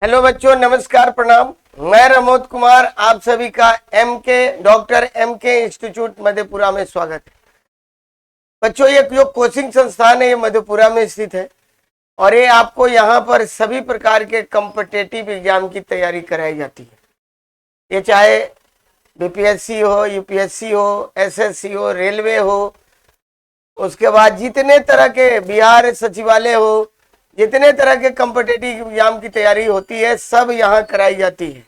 Hello बच्चों, नमस्कार, प्रणाम। मैं रमोद कुमार, आप सभी का डॉक्टर एम के इंस्टीट्यूट मधेपुरा में स्वागत है। बच्चों, ये जो कोचिंग संस्थान है ये मधेपुरा में स्थित है और ये आपको यहाँ पर सभी प्रकार के कॉम्पिटिटिव एग्जाम की तैयारी कराई जाती है। ये चाहे बीपीएससी हो, यूपीएससी हो, एसएससी हो, रेलवे हो, उसके बाद जितने तरह के बिहार सचिवालय हो, जितने तरह के कॉम्पिटिटिव एग्जाम की तैयारी होती है सब यहाँ कराई जाती है।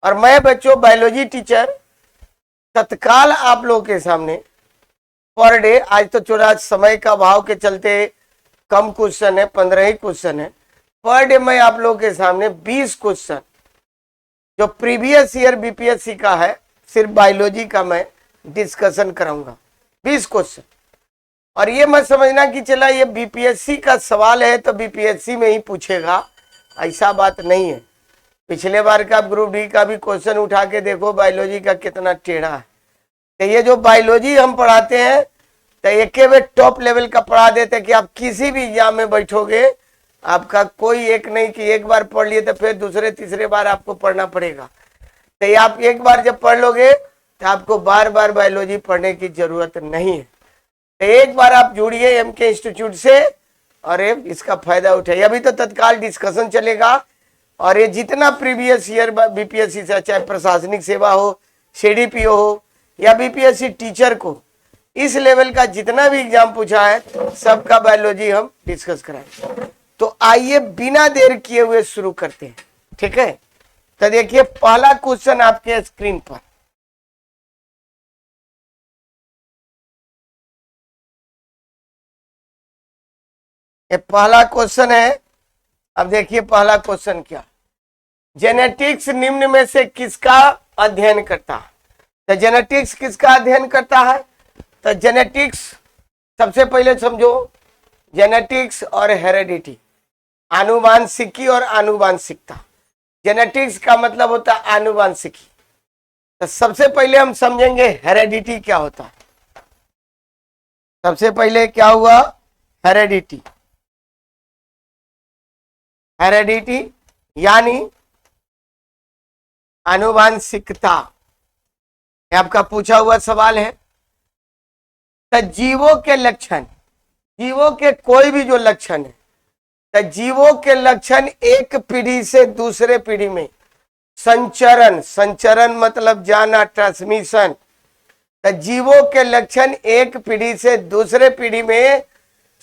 और मैं बच्चों बायोलॉजी टीचर तत्काल आप लोगों के सामने पर डे, आज तो थोड़ा समय का अभाव के चलते कम क्वेश्चन है, 15 ही क्वेश्चन है। पर डे मैं आप लोगों के सामने 20 क्वेश्चन जो प्रीवियस ईयर बीपीएससी का है, सिर्फ बायोलॉजी का मैं डिस्कशन कराऊंगा। 20 क्वेश्चन। और ये मत समझना कि चला ये बीपीएससी का सवाल है तो बीपीएससी में ही पूछेगा, ऐसा बात नहीं है। पिछले बार का ग्रुप डी का भी क्वेश्चन उठा के देखो, बायोलॉजी का कितना टेढ़ा है। तो ये जो बायोलॉजी हम पढ़ाते हैं तो एक वे टॉप लेवल का पढ़ा देते हैं कि आप किसी भी एग्जाम में बैठोगे, आपका कोई एक नहीं कि एक बार पढ़ लिए तो फिर दूसरे तीसरे बार आपको पढ़ना पड़ेगा। तो ये आप एक बार जब पढ़ लोगे तो आपको बार बार बायोलॉजी पढ़ने की जरूरत नहीं है। एक बार आप जुड़िए एम के इंस्टीट्यूट से और इसका फायदा उठाइए। अभी तो तत्काल डिस्कशन चलेगा और ये जितना प्रीवियस ईयर बीपीएससी से, चाहे प्रशासनिक सेवा हो, सीडीपीओ हो या बीपीएससी टीचर को, इस लेवल का जितना भी एग्जाम पूछा है सबका बायोलॉजी हम डिस्कस कराएंगे। तो आइए बिना देर किए हुए शुरू करते हैं, ठीक है। तो देखिए पहला क्वेश्चन आपके स्क्रीन पर, ये पहला क्वेश्चन है। अब देखिए पहला क्वेश्चन क्या, जेनेटिक्स निम्न में से किसका अध्ययन करता है। तो जेनेटिक्स किसका अध्ययन करता है? तो जेनेटिक्स सबसे पहले समझो, जेनेटिक्स और हेरेडिटी, आनुवांशिकी और आनुवांशिकता। जेनेटिक्स का मतलब होता है आनुवांशिकी। तो सबसे पहले हम समझेंगे हेरेडिटी क्या होता है। सबसे पहले क्या हुआ? हेरेडिटी। हेरेडिटी यानी आनुवांशिकता, आपका पूछा हुआ सवाल है। तो जीवों के लक्षण, जीवों के कोई भी जो लक्षण है, तो जीवों के लक्षण एक पीढ़ी से दूसरे पीढ़ी में संचरण, संचरण मतलब जाना, ट्रांसमिशन। तो जीवों के लक्षण एक पीढ़ी से दूसरे पीढ़ी में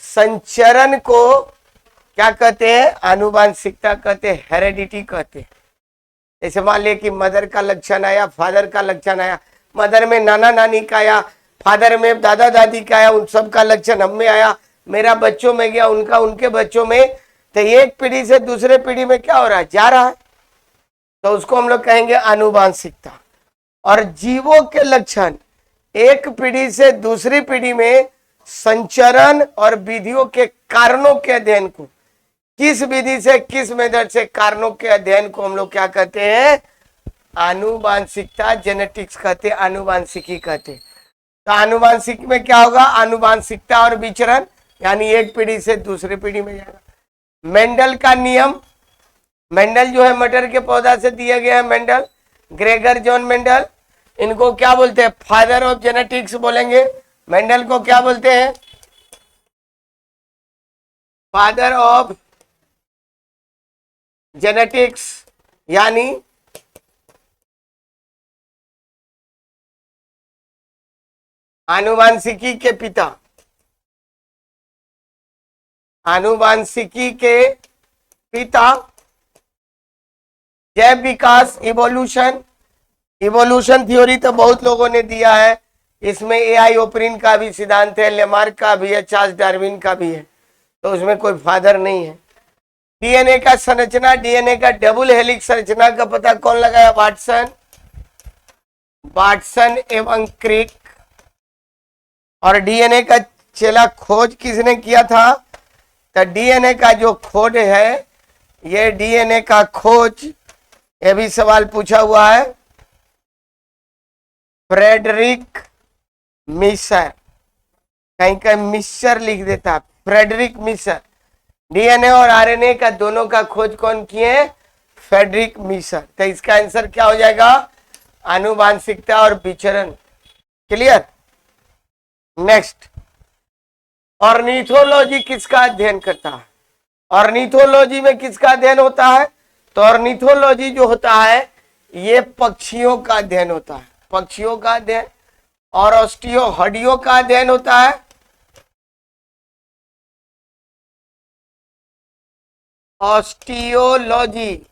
संचरण को क्या कहते हैं? आनुवांशिकता कहते हैं, हेरेडिटी कहते हैं। जैसे मान लिया कि मदर का लक्षण आया, फादर का लक्षण आया, मदर में नाना नानी का आया, फादर में दादा दादी का आया, उन सब का लक्षण हम में आया, मेरा बच्चों में गया, उनका उनके बच्चों में। तो एक पीढ़ी से दूसरे पीढ़ी में क्या हो रहा है? जा रहा है। तो उसको हम लोग कहेंगे आनुवांशिकता। और जीवों के लक्षण एक पीढ़ी से दूसरी पीढ़ी में संचरण और विधियों के कारणों के अध्ययन को, किस विधि से, किस मेथड से कारणों के अध्ययन को हम लोग क्या कहते हैं? आनुवांशिकता, जेनेटिक्स कहते हैं, आनुवांशिकी कहते हैं। तो आनुवांशिक में क्या होगा? आनुवांशिकता और विचरण, यानी एक पीढ़ी से दूसरी पीढ़ी में जाएगा। मेंडल का नियम, मेंडल जो है मटर के पौधा से दिया गया है, मेंडल, ग्रेगर जॉन मेंडल, इनको क्या बोलते हैं? फादर ऑफ जेनेटिक्स बोलेंगे। मेंडल को क्या बोलते हैं? फादर ऑफ जेनेटिक्स, यानी आनुवांशिकी के पिता, आनुवांशिकी के पिता। जैव विकास, इवोल्यूशन, इवोल्यूशन थ्योरी तो बहुत लोगों ने दिया है, इसमें एआई ओपरिन का भी सिद्धांत है, लेमार्क का भी है, चार्ल्स डार्विन का भी है, तो उसमें कोई फादर नहीं है। डीएनए का संरचना, डीएनए का डबल हेलिक्स संरचना का पता कौन लगाया? वाटसन, वाटसन एवं क्रिक। और डीएनए का चला खोज किसने किया था? तो डीएनए का जो खोज है, ये डीएनए का खोज, ये भी सवाल पूछा हुआ है, फ्रेडरिक मिशर, कहीं कहीं मिशर लिख देता, फ्रेडरिक मिशर। डीएनए और आरएनए का दोनों का खोज कौन किए? Friedrich Miescher. तो इसका आंसर क्या हो जाएगा? आनुवांशिकता और विचरण। क्लियर। नेक्स्ट, ऑर्निथोलॉजी किसका अध्ययन करता है? ऑर्निथोलॉजी में किसका अध्ययन होता है? तो ऑर्निथोलॉजी जो होता है ये पक्षियों का अध्ययन होता है, पक्षियों का अध्ययन। और हड्डियों का अध्ययन होता है। ऑस्टियोलॉजी,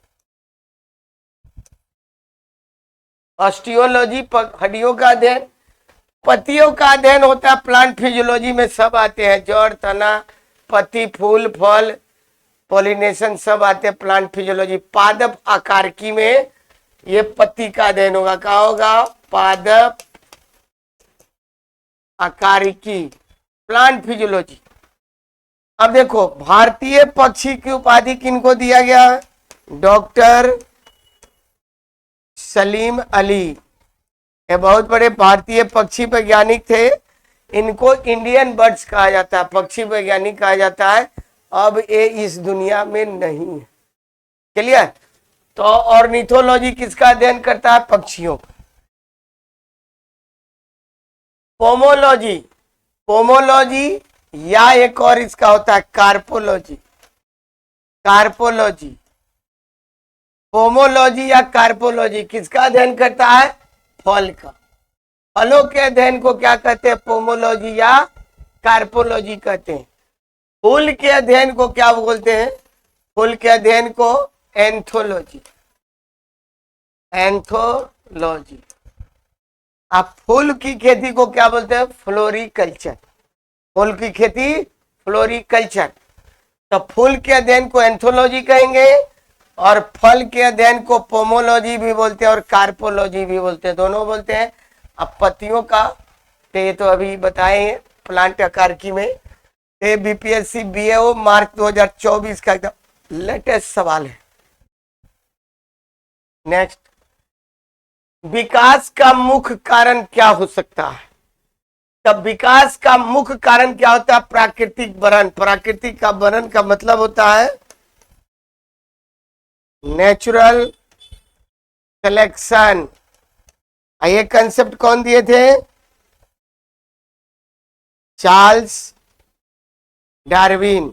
ऑस्टियोलॉजी हड्डियों का अध्ययन। पत्तियों का अध्ययन होता है प्लांट फिजियोलॉजी में, सब आते हैं, जड़, तना, पत्ती, फूल, फल, पॉलिनेशन सब आते हैं प्लांट फिजियोलॉजी। पादप आकारिकी में ये पत्ती का अध्ययन होगा। क्या होगा? पादप आकारिकी, प्लांट फिजियोलॉजी। अब देखो, भारतीय पक्षी की उपाधि किनको दिया गया है? डॉक्टर सलीम अली, ये बहुत बड़े भारतीय पक्षी वैज्ञानिक थे। इनको इंडियन बर्ड्स कहा जाता है, पक्षी वैज्ञानिक कहा जाता है। अब ये इस दुनिया में नहीं है। क्लियर। तो ऑर्निथोलॉजी किसका अध्ययन करता है? पक्षियों का। पोमोलॉजी, पोमोलॉजी या एक और इसका होता है कार्पोलॉजी, कार्पोलॉजी। पोमोलॉजी या कार्पोलॉजी किसका अध्ययन करता है? फल का। फलों के अध्ययन को क्या कहते हैं? पोमोलॉजी या कार्पोलॉजी कहते हैं। फूल के अध्ययन को क्या बोलते हैं? फूल के अध्ययन को एंथोलॉजी, एंथोलॉजी। आप फूल की खेती को क्या बोलते हैं? फ्लोरिकल्चर। फूल की खेती फ्लोरिकल्चर। तो फूल के अध्ययन को एंथोलॉजी कहेंगे और फल के अध्ययन को पोमोलॉजी भी बोलते हैं और कार्पोलॉजी भी बोलते हैं, दोनों बोलते हैं। अब पत्तियों का तो ये तो अभी बताए हैं प्लांट आकारिकी में। ये बीपीएससी बीएओ मार्च 2024 का एकदम लेटेस्ट सवाल है। नेक्स्ट, विकास का मुख्य कारण क्या हो सकता है? तब विकास का मुख्य कारण क्या होता है? प्राकृतिक वरण। प्राकृतिक का वरण का मतलब होता है नेचुरल सिलेक्शन। ये कंसेप्ट कौन दिए थे? Charles Darwin.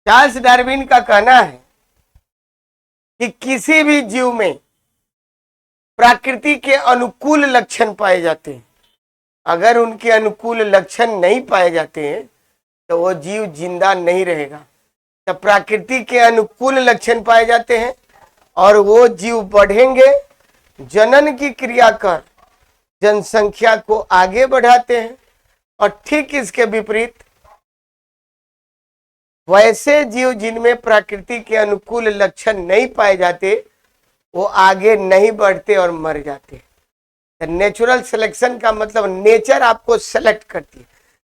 चार्ल्स डार्विन का कहना है कि किसी भी जीव में प्रकृति के अनुकूल लक्षण पाए जाते हैं। अगर उनके अनुकूल लक्षण नहीं पाए जाते हैं तो वो जीव जिंदा नहीं रहेगा। तो प्रकृति के अनुकूल लक्षण पाए जाते हैं और वो जीव बढ़ेंगे, जनन की क्रिया कर जनसंख्या को आगे बढ़ाते हैं। और ठीक इसके विपरीत वैसे जीव जिनमें प्रकृति के अनुकूल लक्षण नहीं पाए जाते वो आगे नहीं बढ़ते और मर जाते। नेचुरल सिलेक्शन का मतलब नेचर आपको सेलेक्ट करती है।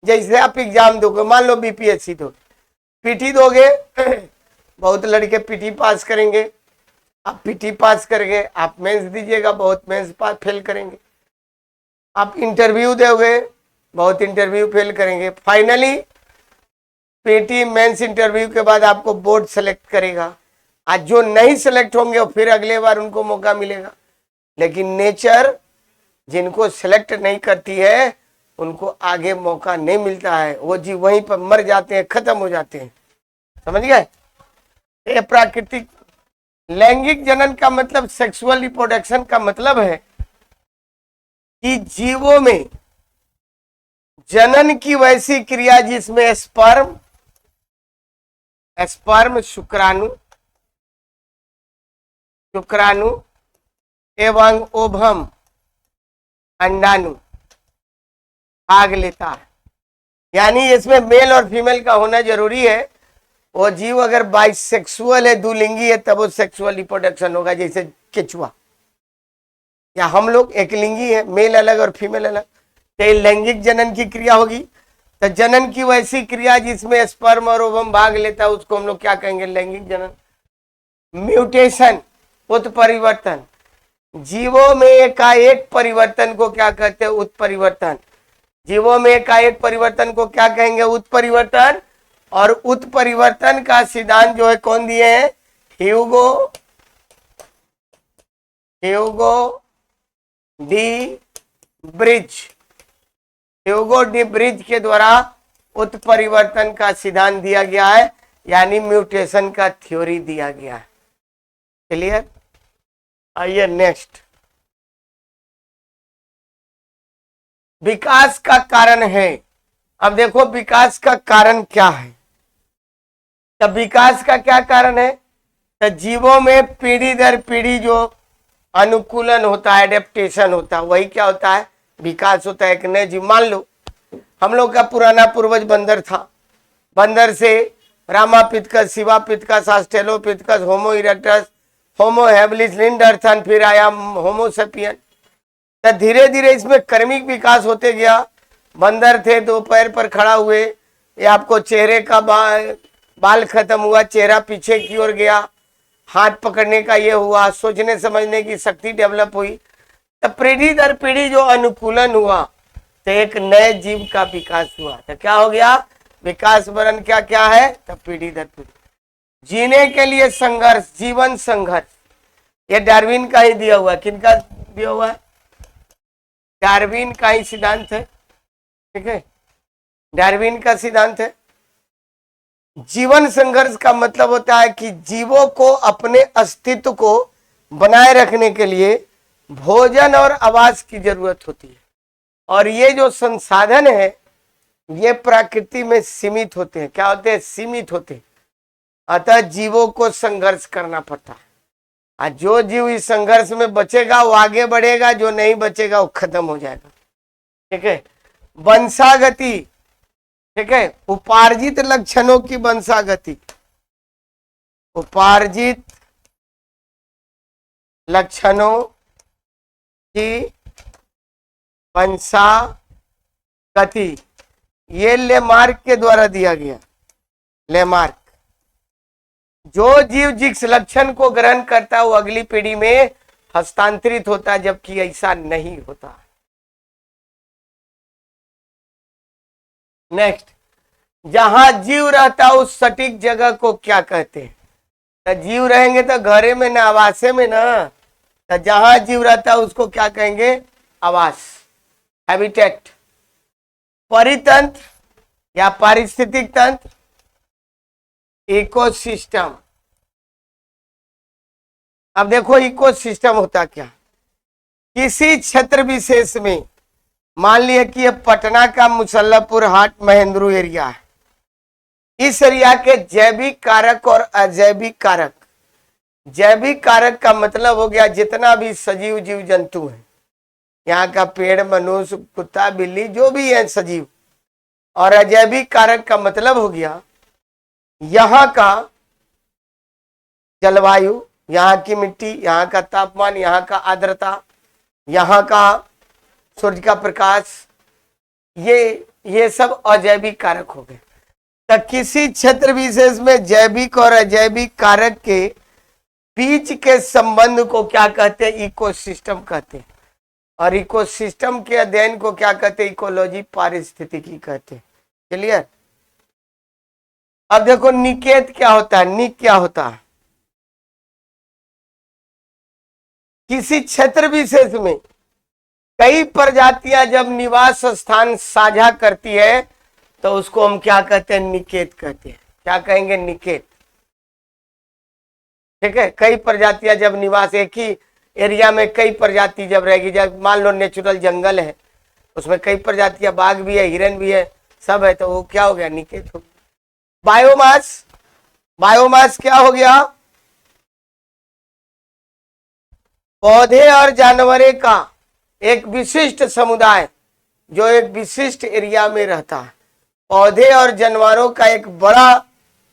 जैसे आप एग्जाम दोगे, मान लो बीपीएससी दोगे, पीटी दोगे, बहुत लड़के पीटी पास करेंगे, आप पीटी पास करेंगे, आप मेंस दीजिएगा, बहुत मेंस पास फेल करेंगे। आप इंटरव्यू दोगे, बहुत इंटरव्यू फेल करेंगे। फाइनली पीटी मेंस इंटरव्यू के बाद आपको बोर्ड सेलेक्ट करेगा। आज जो नहीं सेलेक्ट होंगे फिर अगले बार उनको मौका मिलेगा। लेकिन नेचर जिनको सेलेक्ट नहीं करती है उनको आगे मौका नहीं मिलता है, वो जीव वहीं पर मर जाते हैं, खत्म हो जाते हैं। समझ गए? ये प्राकृतिक। लैंगिक जनन का मतलब, सेक्सुअल रिप्रोडक्शन का मतलब है कि जीवों में जनन की वैसी क्रिया जिसमें स्पर्म, शुक्राणु एवं ओवम, अंडाणु भाग लेता है। यानी इसमें मेल और फीमेल का होना जरूरी है। वो जीव अगर बाइसेक्सुअल है, दुलिंगी है, तब वो सेक्सुअल रिप्रोडक्शन होगा। जैसे केचुआ या हम लोग एक लिंगी है, मेल अलग और फीमेल अलग, तो लैंगिक जनन की क्रिया होगी। तो जनन की वैसी क्रिया जिसमें स्पर्म और ओवम भाग लेता है उसको हम लोग क्या कहेंगे? लैंगिक जनन। म्यूटेशन, उत्परिवर्तन। जीवों में एकाएक परिवर्तन को क्या कहते हैं? उत्परिवर्तन। जीवों में एकाएक परिवर्तन को क्या कहेंगे? उत्परिवर्तन। और उत्परिवर्तन का सिद्धांत जो है कौन दिए हैं? Hugo Hugo de Vries, Hugo de Vries के द्वारा उत्परिवर्तन का सिद्धांत दिया गया है, यानी म्यूटेशन का थ्योरी दिया गया है। क्लियर? आइए नेक्स्ट, विकास का कारण है। अब देखो विकास का कारण क्या है। तब विकास का क्या कारण है? तो जीवों में पीढ़ी दर पीढ़ी जो अनुकूलन होता है, एडेप्टेशन होता है, वही क्या होता है? विकास होता है। एक नए जीव, मान लो हम लोग का पुराना पूर्वज बंदर था, बंदर से रामापिथकस, शिवापिथकस, ऑस्ट्रेलोपिथकस, होमो इरेक्टस, होमो हैबिलिस, लिंडरसन, फिर आया होमो सेपियन। तो धीरे धीरे इसमें क्रमिक विकास होते गया। बंदर थे, दो पैर पर खड़ा हुए, ये आपको चेहरे का बाल खत्म हुआ, चेहरा पीछे की ओर गया, हाथ पकड़ने का ये हुआ, सोचने समझने की शक्ति डेवलप हुई। तो पीढ़ी दर पीढ़ी जो अनुकूलन हुआ तो एक नए जीव का विकास हुआ। तो क्या हो गया? विकास वर्ण क्या क्या है? तो पीढ़ी दर पीढ़ी जीने के लिए संघर्ष, जीवन संघर्ष, ये डार्विन का ही दिया हुआ है। किनका दिया हुआ है? डार्विन का ही सिद्धांत है। ठीक है, डार्विन का सिद्धांत है। जीवन संघर्ष का मतलब होता है कि जीवों को अपने अस्तित्व को बनाए रखने के लिए भोजन और आवास की जरूरत होती है, और ये जो संसाधन है ये प्रकृति में सीमित होते हैं। क्या होते हैं? सीमित होते हैं। अतः जीवों को संघर्ष करना पड़ता है, और जो जीव इस संघर्ष में बचेगा वो आगे बढ़ेगा, जो नहीं बचेगा वो खत्म हो जाएगा। ठीक है, वंशागति, ठीक है, उपार्जित लक्षणों की वंशागति, उपार्जित लक्षणों की वंशागति, ये लेमार्क के द्वारा दिया गया। लेमार्क, जो जीव जिस लक्षण को ग्रहण करता है वो अगली पीढ़ी में हस्तांतरित होता है, जबकि ऐसा नहीं होता। नेक्स्ट, जहां जीव रहता है उस सटीक जगह को क्या कहते हैं? तो जीव रहेंगे तो घरे में ना, आवासे में ना। तो जहां जीव रहता है उसको क्या कहेंगे? आवास, हैबिटेट। परितंत्र या पारिस्थितिक तंत्र, इकोसिस्टम। अब देखो इकोसिस्टम होता क्या? किसी क्षेत्र विशेष में, मान लिया कि ये पटना का मुसल्लपुर हाट महेंद्रू एरिया है, इस एरिया के जैविक कारक और अजैविक कारक, जैविक कारक का मतलब हो गया जितना भी सजीव जीव जंतु है, यहाँ का पेड़, मनुष्य, कुत्ता, बिल्ली, जो भी है सजीव, और अजैविक कारक का मतलब हो गया यहाँ का जलवायु, यहाँ की मिट्टी, यहाँ का तापमान, यहाँ का आर्द्रता, यहाँ का सूर्य का प्रकाश, ये सब अजैविक कारक हो गए। तो किसी क्षेत्र विशेष में जैविक और अजैविक कारक के बीच के संबंध को क्या कहते हैं? इकोसिस्टम कहते हैं। और इकोसिस्टम के अध्ययन को क्या कहते हैं? इकोलॉजी, पारिस्थितिकी कहते हैं। क्लियर? अब देखो निकेत क्या होता है? निक क्या होता है? किसी क्षेत्र विशेष में कई प्रजातियां जब निवास स्थान साझा करती है तो उसको हम क्या कहते हैं? निकेत कहते हैं। क्या कहेंगे? निकेत। ठीक है, कई प्रजातियां जब निवास, एक ही एरिया में कई प्रजाति जब रहेगी, जब मान लो नेचुरल जंगल है, उसमें कई प्रजातियां, बाघ भी है, हिरन भी है, सब है, तो वो क्या हो गया? निकेत हो गया। बायोमास, बायोमास क्या हो गया? पौधे और जानवरों का एक विशिष्ट समुदाय जो एक विशिष्ट एरिया में रहता है। पौधे और जानवरों का एक बड़ा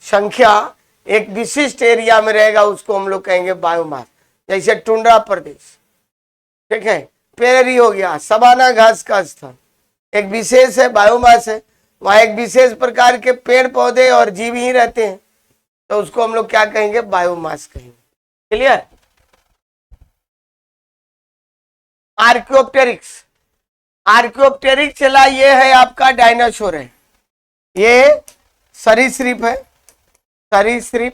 संख्या एक विशिष्ट एरिया में रहेगा, उसको हम लोग कहेंगे बायोमास। जैसे टुंड्रा प्रदेश, ठीक है, प्रेरी हो गया, सवाना घास का स्थान, एक विशेष है, बायोमास है। वहां एक विशेष प्रकार के पेड़ पौधे और जीव ही रहते हैं, तो उसको हम लोग क्या कहेंगे? बायोमास कहेंगे। क्लियर? आर्कियोप्टेरिक्स, आर्कियोप्टेरिक्स चला, ये है आपका डायनासोर है, ये सरीसृप है, सरीसृप,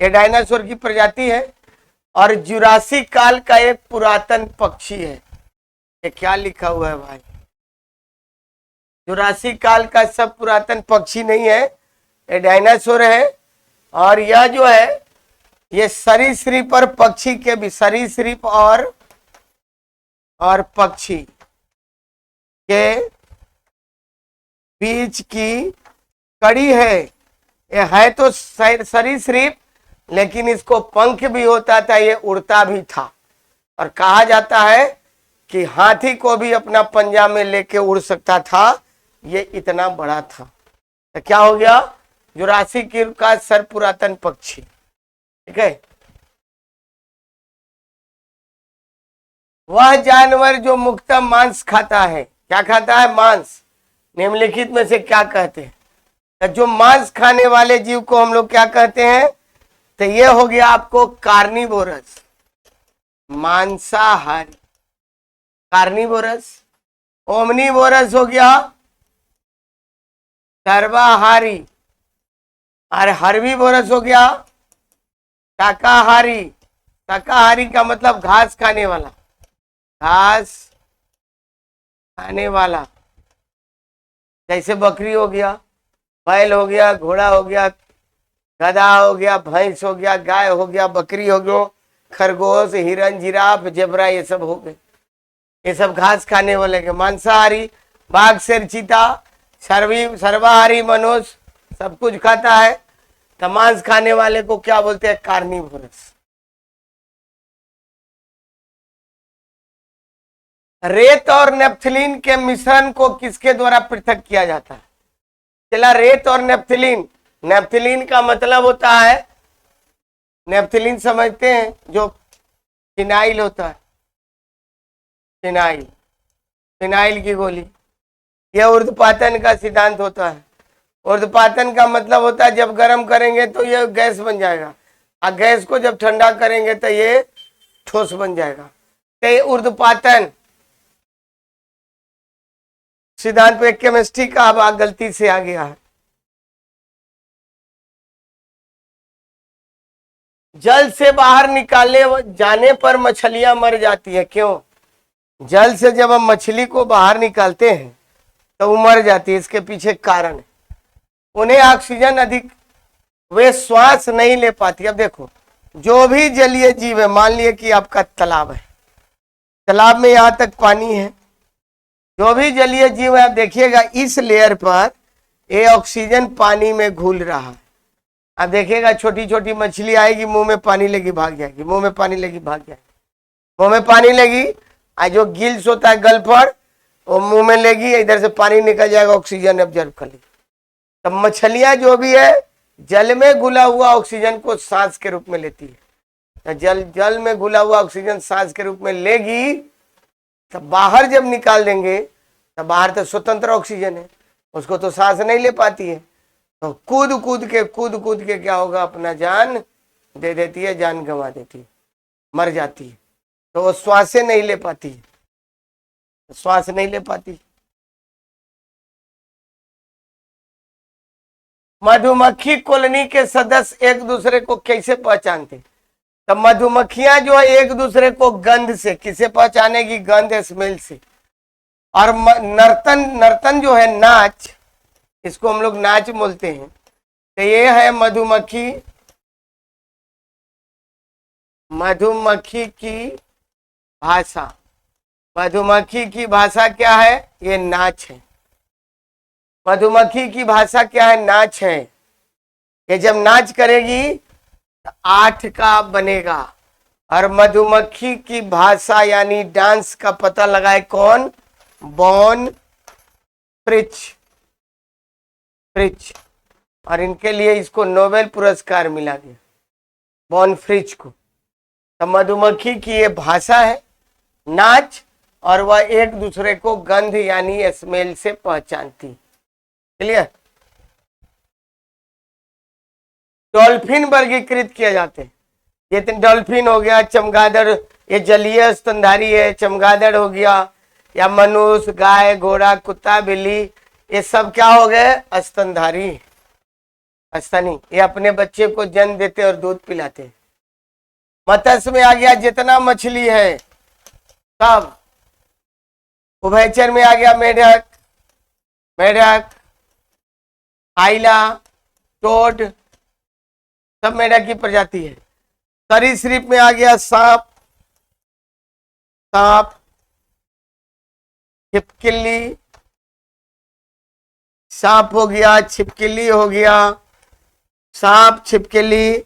ये डायनासोर की प्रजाति है। और जुरासिक काल का एक पुरातन पक्षी है। ये क्या लिखा हुआ है भाई? जुरासिक काल का सब पुरातन पक्षी नहीं है, ये डायनासोर है। और यह जो है ये सरीसृप और पक्षी के भी, सरीसृप और पक्षी के बीच की कड़ी है। ये है तो सरीसृप, लेकिन इसको पंख भी होता था, ये उड़ता भी था। और कहा जाता है कि हाथी को भी अपना पंजा में लेके उड़ सकता था, ये इतना बड़ा था। तो क्या हो गया? जुरासिक युग का सर्व पुरातन पक्षी। ठीक है। वह जानवर जो मुख्यतः मांस खाता है, क्या खाता है? मांस। निम्नलिखित में से क्या कहते हैं? तो जो मांस खाने वाले जीव को हम लोग क्या कहते हैं? तो ये हो गया आपको कार्निवोरस, मांसाहारी, कार्निवोरस। ओमनीवोरस हो गया सर्वाहारी, और हर्बीवोरस हो गया शाकाहारी। शाकाहारी का मतलब घास खाने वाला, घास खाने वाला। जैसे बकरी हो गया, बैल हो गया, घोड़ा हो गया, गधा हो गया, भैंस हो गया, गाय हो गया, बकरी हो गया, खरगोश, हिरन, जिराफ, जेबरा, ये सब हो गए। ये सब घास खाने वाले के। मांसाहारी बाघ, शेर, चीता, सर्वाहारी मनुष्य सब कुछ खाता है। तो मांस खाने वाले को क्या बोलते हैं? कार्निवोरस। रेत और नेप्थलीन के मिश्रण को किसके द्वारा पृथक किया जाता है? चला, रेत और नेप्थलीन। नेप्थलीन का मतलब होता है, नेप्थलीन समझते हैं, जो फिनाइल होता है, फिनाइल, फिनाइल की गोली। यह ऊर्ध्वपातन का सिद्धांत होता है। ऊर्ध्वपातन का मतलब होता है जब गर्म करेंगे तो यह गैस बन जाएगा, और गैस को जब ठंडा करेंगे तो ये ठोस बन जाएगा। तो ये ऊर्ध्वपातन सिद्धांत पे केमिस्ट्री का अब गलती से आ गया है। जल से बाहर निकाले जाने पर मछलियां मर जाती है। क्यों? जल से जब हम मछली को बाहर निकालते हैं तो वो मर जाती है। इसके पीछे कारण है, उन्हें ऑक्सीजन अधिक, वे श्वास नहीं ले पाती। अब देखो, जो भी जलीय जीव है, मान लिया कि आपका तालाब है, तालाब में यहां तक पानी है, जो भी जलीय जीव है, आप देखिएगा इस लेयर पर ये ऑक्सीजन पानी में घुल रहा है। अब देखिएगा छोटी छोटी मछली आएगी, मुंह में पानी लगी भाग जाएगी, मुंह में पानी लगी भाग जाएगी, मुंह में पानी लगी, और जो गिल्स होता है गल्फर, वो मुंह में लेगी, इधर से पानी निकल जाएगा, ऑक्सीजन ऑब्जर्व कर लेगी। तब मछलियां जो भी है जल में घुला हुआ ऑक्सीजन को सांस के रूप में लेती है। जल में घुला हुआ ऑक्सीजन सांस के रूप में लेगी, तब बाहर जब निकाल देंगे तब बाहर तो स्वतंत्र ऑक्सीजन है, उसको तो सांस नहीं ले पाती है। तो कूद कूद के क्या होगा? अपना जान दे देती है, जान गंवा देती है, मर जाती है। तो वो श्वास नहीं ले पाती है, श्वास नहीं ले पाती। मधुमक्खी कॉलोनी के सदस्य एक दूसरे को कैसे पहचानते? तो मधुमक्खियां जो है एक दूसरे को गंध से, किसे पहचानेगी? गंध, स्मेल से। और नर्तन जो है, नाच, इसको हम लोग नाच बोलते हैं। तो ये है मधुमक्खी की भाषा। मधुमक्खी की भाषा क्या है? ये नाच है। मधुमक्खी की भाषा क्या है? नाच है। ये जब नाच करेगी तो 8 का बनेगा। और मधुमक्खी की भाषा यानी डांस का पता लगाए कौन? बॉन फ्रिच। और इनके लिए इसको नोबेल पुरस्कार मिला गया, बॉन फ्रिच को। तो मधुमक्खी की ये भाषा है, नाच, और वह एक दूसरे को गंध यानी स्मेल से पहचानती। क्लियर? डॉल्फिन वर्गीकृत किए जाते हैं। ये डॉल्फिन हो गया, चमगादड़, ये जलीय स्तनधारी है, चमगादड़ हो गया, या मनुष्य, गाय, घोड़ा, कुत्ता, बिल्ली, ये सब क्या हो गए? स्तनधारी, स्तनी। ये अपने बच्चे को जन्म देते और दूध पिलाते। मत्स्य में आ गया जितना मछली है सब। उभयचर में आ गया मेढक, मेढक, आइला, टोड, सब मेढक की प्रजाति है। सरीसृप में आ गया सांप, सांप, छिपकली, सांप हो गया, छिपकली हो गया, सांप, छिपकली।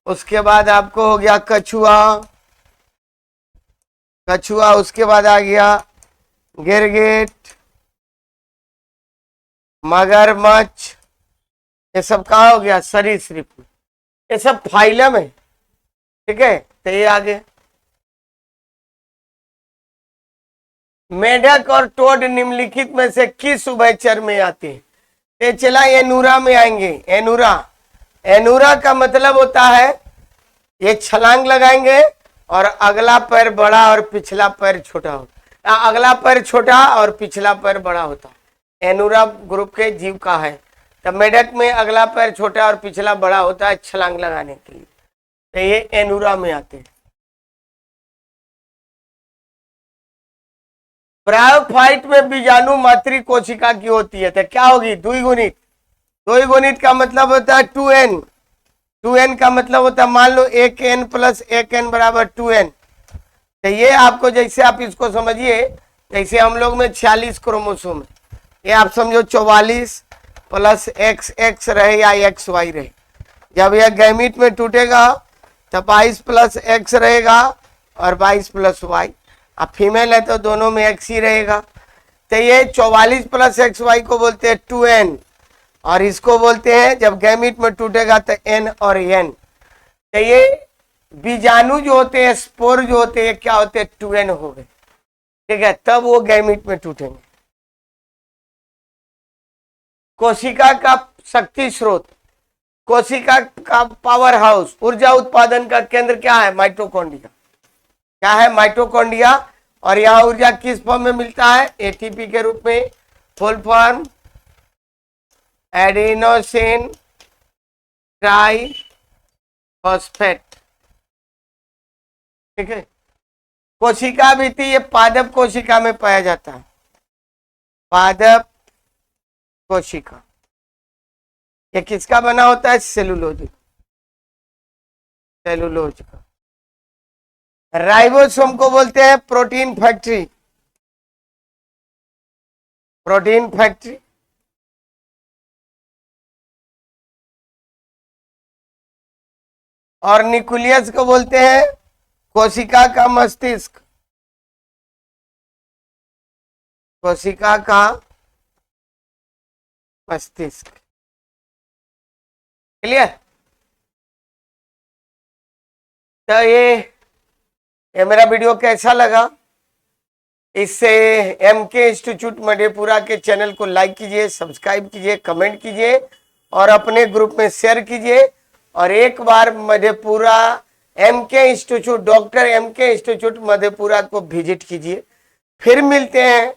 उसके बाद आपको हो गया कछुआ, कछुआ। उसके बाद आ गया गिरगिट, मगरमच्छ। ये सब कहा हो गया सरीसृप में, ये सब फाइलम है, ठीक है। तो ये आगे मेढक और टोड निम्नलिखित में से किस उभयचर में आते हैं? ये चला एनूरा में आएंगे। एनूरा, एनूरा का मतलब होता है ये छलांग लगाएंगे और अगला पैर बड़ा और पिछला पैर छोटा होता, अगला पैर छोटा और पिछला पैर बड़ा होता। एनूरा ग्रुप के जीव का है। तब मेढक में अगला पैर छोटा और पिछला बड़ा होता है छलांग लगाने के लिए, तो ये एनूरा में आते हैं। ब्रायोफाइट में बीजाणु मातृ कोशिका की होती है, तो क्या होगी? द्विगुणित। द्विगुणित का मतलब होता है 2n। 2n का मतलब होता है, मान लो 1n प्लस 1n बराबर 2n। तो ये आपको, जैसे आप इसको समझिए, जैसे हम लोग में 46 क्रोमोसोम है, ये आप समझो 44 प्लस XX रहे या XY रहे। जब यह गैमीट में टूटेगा तो 22 प्लस X रहेगा और 22 प्लस Y। अब फीमेल है तो दोनों में X ही रहेगा। तो ये 44 प्लस XY को बोलते हैं 2n, और इसको बोलते हैं जब गैमीट में टूटेगा तो N और N। तो ये बीजाणु जो होते हैं, स्पोर जो होते हैं, क्या होते हैं? 2n हो गए, ठीक है। तब वो गैमीट में टूटेंगे। कोशिका का शक्ति स्रोत, कोशिका का पावर हाउस, ऊर्जा उत्पादन का केंद्र क्या है? माइटोकॉन्ड्रिया। क्या है? माइटोकॉन्ड्रिया। और यहाँ ऊर्जा किस फॉर्म में मिलता है? एटीपी के रूप में, फुल फॉर्म एडिनोसिन ट्राइफॉस्फेट, ठीक है। कोशिका भित्ति, ये पादप कोशिका में पाया जाता है, पादप कोशिका। ये किसका बना होता है? सेलुलोज, सेलुलोज का। राइबोसोम को बोलते हैं प्रोटीन फैक्ट्री, प्रोटीन फैक्ट्री। और न्यूक्लियस को बोलते हैं कोशिका का मस्तिष्क, कोशिका का मस्तिष्क। क्लियर? तो ये मेरा वीडियो कैसा लगा? इससे MK इंस्टीट्यूट मधेपुरा के चैनल को लाइक कीजिए, सब्सक्राइब कीजिए, कमेंट कीजिए और अपने ग्रुप में शेयर कीजिए। और एक बार Madhepura MK institute, doctor MK institute Madhepura को विजिट कीजिए। फिर मिलते हैं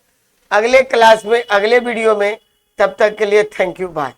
अगले क्लास में, अगले वीडियो में। तब तक के लिए थैंक यू, बाय।